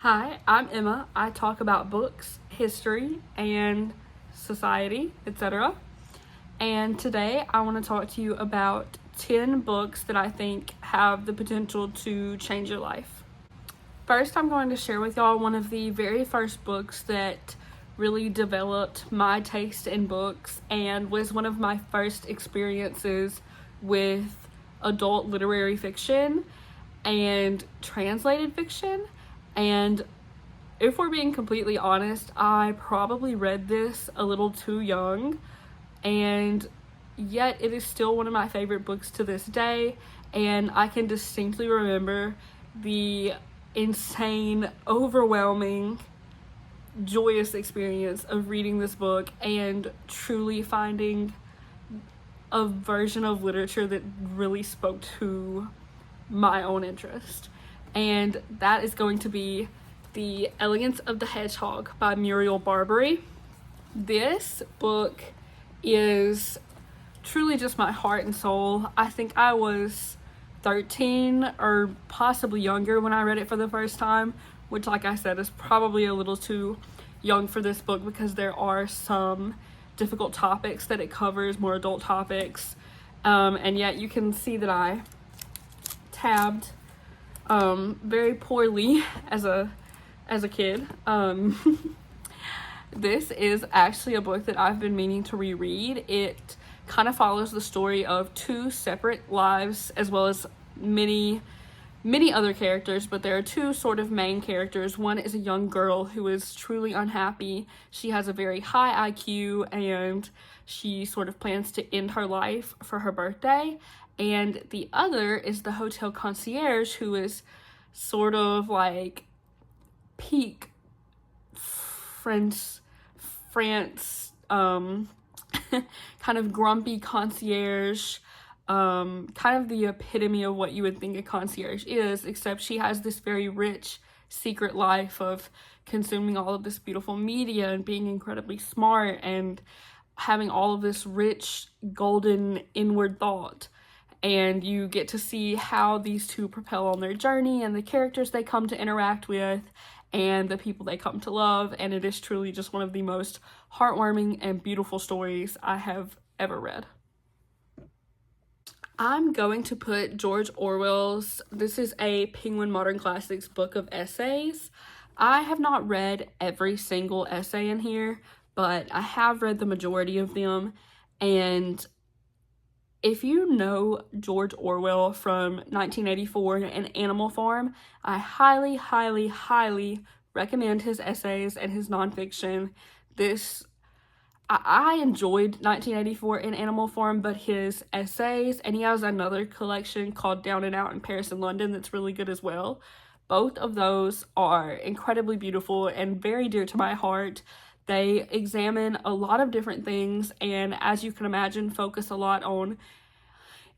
Hi, I'm Emma. I talk about books, history, and society, etc. And today I want to talk to you about 10 books that I think have the potential to change your life. First, I'm going to share with y'all one of the very first books that really developed my taste in books and was one of my first experiences with adult literary fiction and translated fiction. And if we're being completely honest, I probably read this a little too young, and yet it is still one of my favorite books to this day. And I can distinctly remember the insane, overwhelming, joyous experience of reading this book and truly finding a version of literature that really spoke to my own interest. And that is going to be The Elegance of the Hedgehog by Muriel Barbary. This book is truly just my heart and soul. I think I was 13 or possibly younger when I read it for the first time, which, like I said, is probably a little too young for this book because there are some difficult topics that it covers, more adult topics. And yet you can see that I tabbed very poorly as a kid. This is actually a book that I've been meaning to reread. It kind of follows the story of two separate lives as well as many other characters, but there are two sort of main characters. One is a young girl who is truly unhappy. She has a very high IQ and she sort of plans to end her life for her birthday. And the other is the hotel concierge, who is sort of like peak France, kind of grumpy concierge, kind of the epitome of what you would think a concierge is, except she has this very rich secret life of consuming all of this beautiful media and being incredibly smart and having all of this rich golden inward thought. And you get to see how these two propel on their journey and the characters they come to interact with and the people they come to love. And it is truly just one of the most heartwarming and beautiful stories I have ever read. I'm going to put George Orwell's, this is a Penguin Modern Classics book of essays. I have not read every single essay in here, but I have read the majority of them. And if you know George Orwell from 1984 and Animal Farm, I highly, highly, highly recommend his essays and his nonfiction. I enjoyed 1984 and Animal Farm, but his essays, and he has another collection called Down and Out in Paris and London that's really good as well. Both of those are incredibly beautiful and very dear to my heart. They examine a lot of different things and, as you can imagine, focus a lot on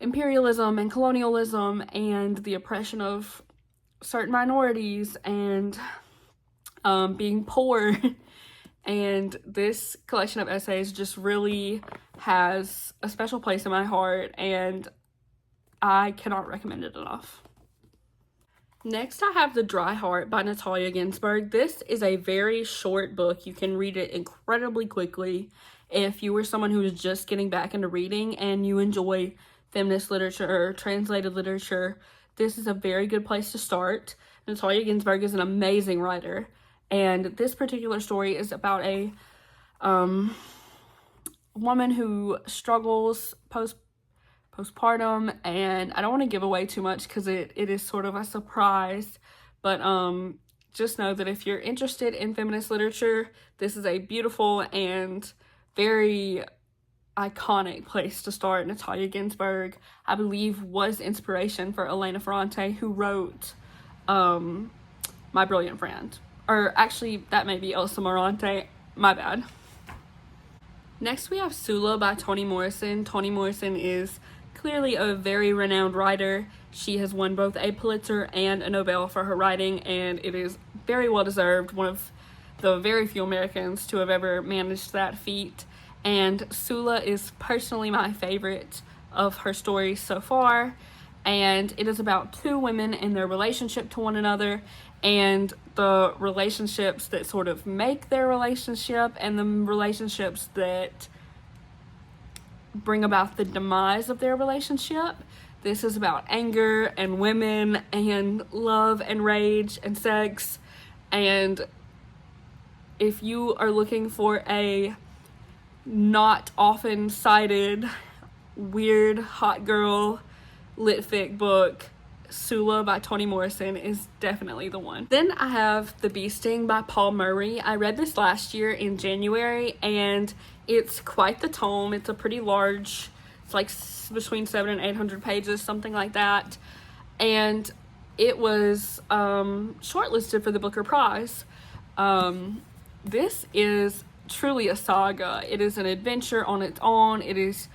imperialism and colonialism and the oppression of certain minorities and being poor. And this collection of essays just really has a special place in my heart, and I cannot recommend it enough. Next, I have The Dry Heart by Natalia Ginzburg. This is a very short book. You can read it incredibly quickly if you were someone who is just getting back into reading and you enjoy feminist literature or translated literature. This is a very good place to start. Natalia Ginzburg is an amazing writer, and this particular story is about a woman who struggles postpartum, and I don't want to give away too much because it is sort of a surprise, but just know that if you're interested in feminist literature, this is a beautiful and very iconic place to start. Natalia Ginzburg, I believe, was inspiration for Elena Ferrante, who wrote My Brilliant Friend. Or actually, that may be Elsa Morante, my bad. Next, we have Sula by Toni Morrison. Toni Morrison is clearly a very renowned writer. She has won both a Pulitzer and a Nobel for her writing, and it is very well deserved. One of the very few Americans to have ever managed that feat. And Sula is personally my favorite of her stories so far. And it is about two women and their relationship to one another and the relationships that sort of make their relationship and the relationships that bring about the demise of their relationship. This is about anger and women and love and rage and sex. And if you are looking for a not often cited weird hot girl lit fic book, Sula by Toni Morrison is definitely the one. Then I have The Bee Sting by Paul Murray. I read this last year in January, and it's quite the tome. It's a pretty large, it's like between 700 and 800 pages, something like that. And it was shortlisted for the Booker Prize. This is truly a saga. It is an adventure on its own. It is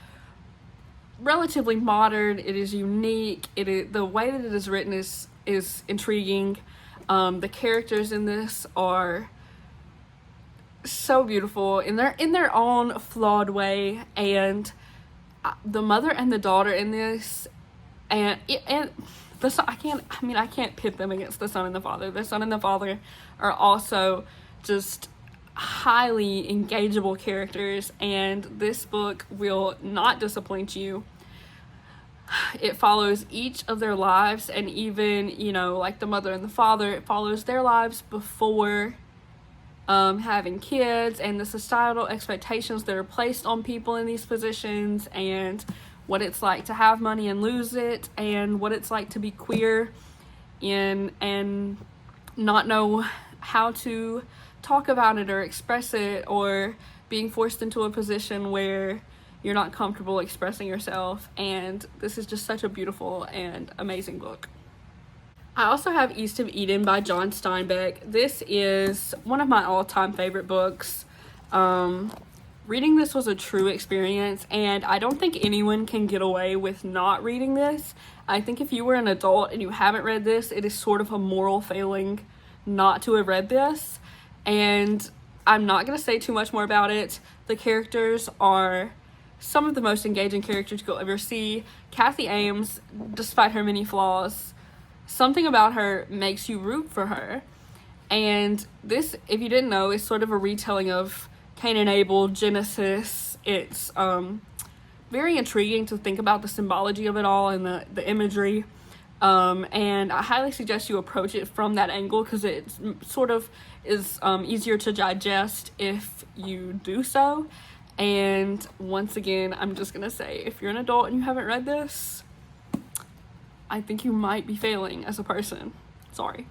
relatively modern. It is unique. The way that it is written is intriguing. The characters in this are so beautiful in their own flawed way, and the mother and the daughter in this, and the son, I can't pit them against the son and the father. The son and the father are also just highly engageable characters, and this book will not disappoint you. It follows each of their lives, and even, like the mother and the father, it follows their lives before having kids, and the societal expectations that are placed on people in these positions, and what it's like to have money and lose it, and what it's like to be queer and not know how to talk about it or express it, or being forced into a position where you're not comfortable expressing yourself. And this is just such a beautiful and amazing book. I also have East of Eden by John Steinbeck. This is one of my all-time favorite books. Reading this was a true experience, and I don't think anyone can get away with not reading this. I think if you were an adult and you haven't read this, it is sort of a moral failing not to have read this. And I'm not going to say too much more about it. The characters are some of the most engaging characters you'll ever see. Kathy Ames, despite her many flaws, something about her makes you root for her. And this, if you didn't know, is sort of a retelling of Cain and Abel, Genesis. It's very intriguing to think about the symbology of it all and the imagery. And I highly suggest you approach it from that angle, because it sort of is easier to digest if you do so. And once again, I'm just gonna say, if you're an adult and you haven't read this, I think you might be failing as a person. Sorry.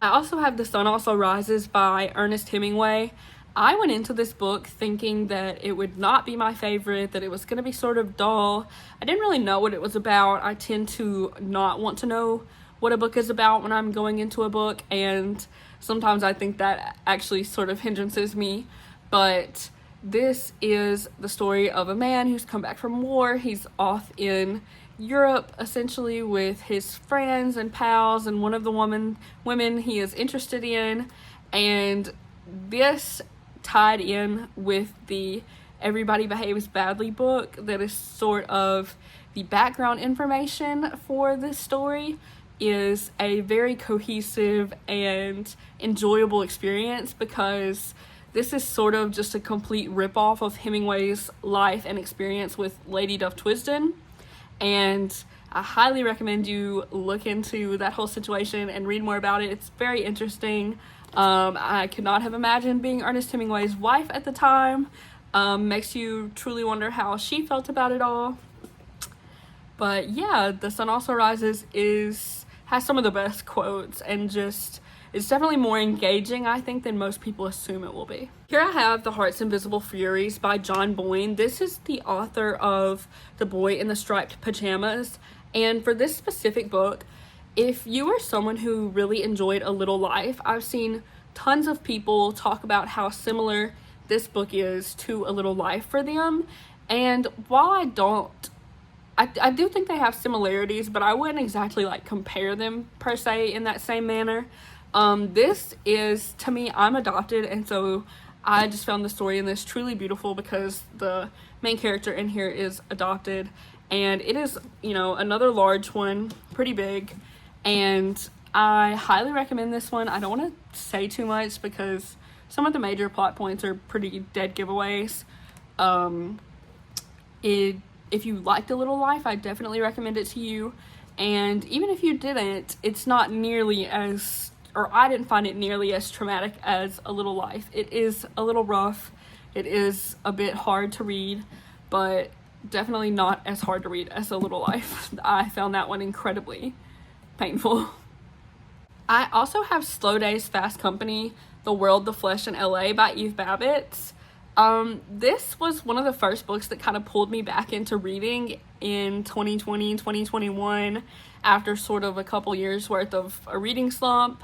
I also have The Sun Also Rises by Ernest Hemingway. I went into this book thinking that it would not be my favorite, that it was going to be sort of dull. I didn't really know what it was about. I tend to not want to know what a book is about when I'm going into a book, and sometimes I think that actually sort of hindrances me. But this is the story of a man who's come back from war. He's off in Europe, essentially, with his friends and pals and one of the women he is interested in, and this tied in with the Everybody Behaves Badly book that is sort of the background information for this story, is a very cohesive and enjoyable experience, because this is sort of just a complete ripoff of Hemingway's life and experience with Lady Duff Twisden. And I highly recommend you look into that whole situation and read more about it. It's very interesting. I could not have imagined being Ernest Hemingway's wife at the time. Makes you truly wonder how she felt about it all. But yeah, The Sun Also Rises has some of the best quotes, and just it's definitely more engaging, I think, than most people assume it will be. Here I have The Heart's Invisible Furies by John Boyne. This is the author of The Boy in the Striped Pajamas. And for this specific book, if you are someone who really enjoyed A Little Life, I've seen tons of people talk about how similar this book is to A Little Life for them. And while I do think they have similarities, but I wouldn't exactly compare them per se in that same manner. This is, to me, I'm adopted, and so I just found the story in this truly beautiful because the main character in here is adopted, and it is, another large one, pretty big, and I highly recommend this one. I don't want to say too much because some of the major plot points are pretty dead giveaways. If you liked A Little Life, I definitely recommend it to you. And even if you didn't, it's not nearly as, or I didn't find it nearly as traumatic as A Little Life. It is a little rough. It is a bit hard to read, but definitely not as hard to read as A Little Life. I found that one incredibly painful. I also have Slow Days, Fast Company, The World, the Flesh, and LA by Eve Babbitt. This was one of the first books that kind of pulled me back into reading in 2020 and 2021 after sort of a couple years worth of a reading slump.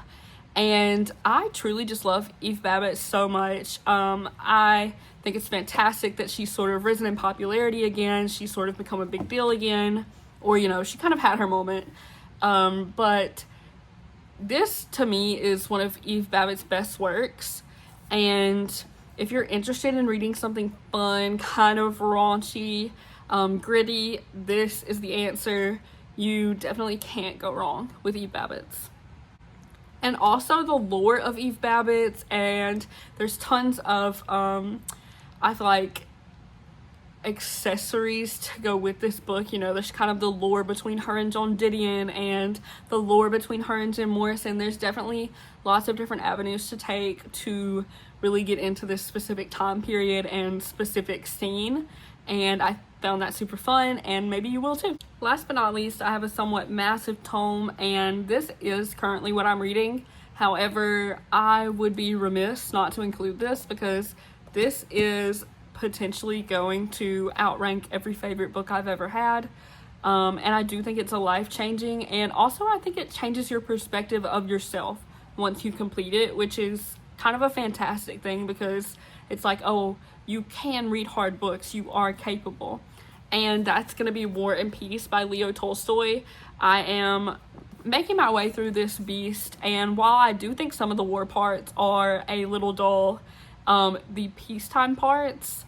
And I truly just love Eve Babbitt so much. I think it's fantastic that she's sort of risen in popularity again. She's sort of become a big deal again. Or, you know, she kind of had her moment. But this, to me, is one of Eve Babbitt's best works. And if you're interested in reading something fun, kind of raunchy, gritty, this is the answer. You definitely can't go wrong with Eve Babbitt's. And also the lore of Eve Babbitt's, and there's tons of, I feel like, accessories to go with this book. You know, there's kind of the lore between her and Joan Didion and the lore between her and Jim Morrison. There's definitely lots of different avenues to take to really get into this specific time period and specific scene, and I found that super fun, and maybe you will too. Last but not least, I have a somewhat massive tome, and this is currently what I'm reading. However, I would be remiss not to include this because this is potentially going to outrank every favorite book I've ever had. And I do think it's a life-changing, and also I think it changes your perspective of yourself once you complete it, which is kind of a fantastic thing because it's like, oh, you can read hard books, you are capable. And that's going to be War and Peace by Leo Tolstoy. I am making my way through this beast, and while I do think some of the war parts are a little dull, the peacetime parts,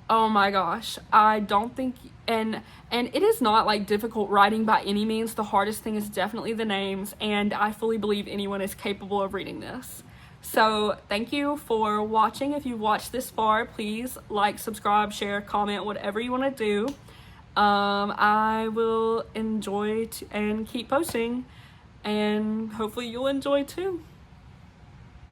oh my gosh, I don't think, and it is not like difficult writing by any means. The hardest thing is definitely the names, and I fully believe anyone is capable of reading this. So thank you for watching. If you've watched this far, please like, subscribe, share, comment, whatever you want to do. I will enjoy and keep posting, and hopefully you'll enjoy too.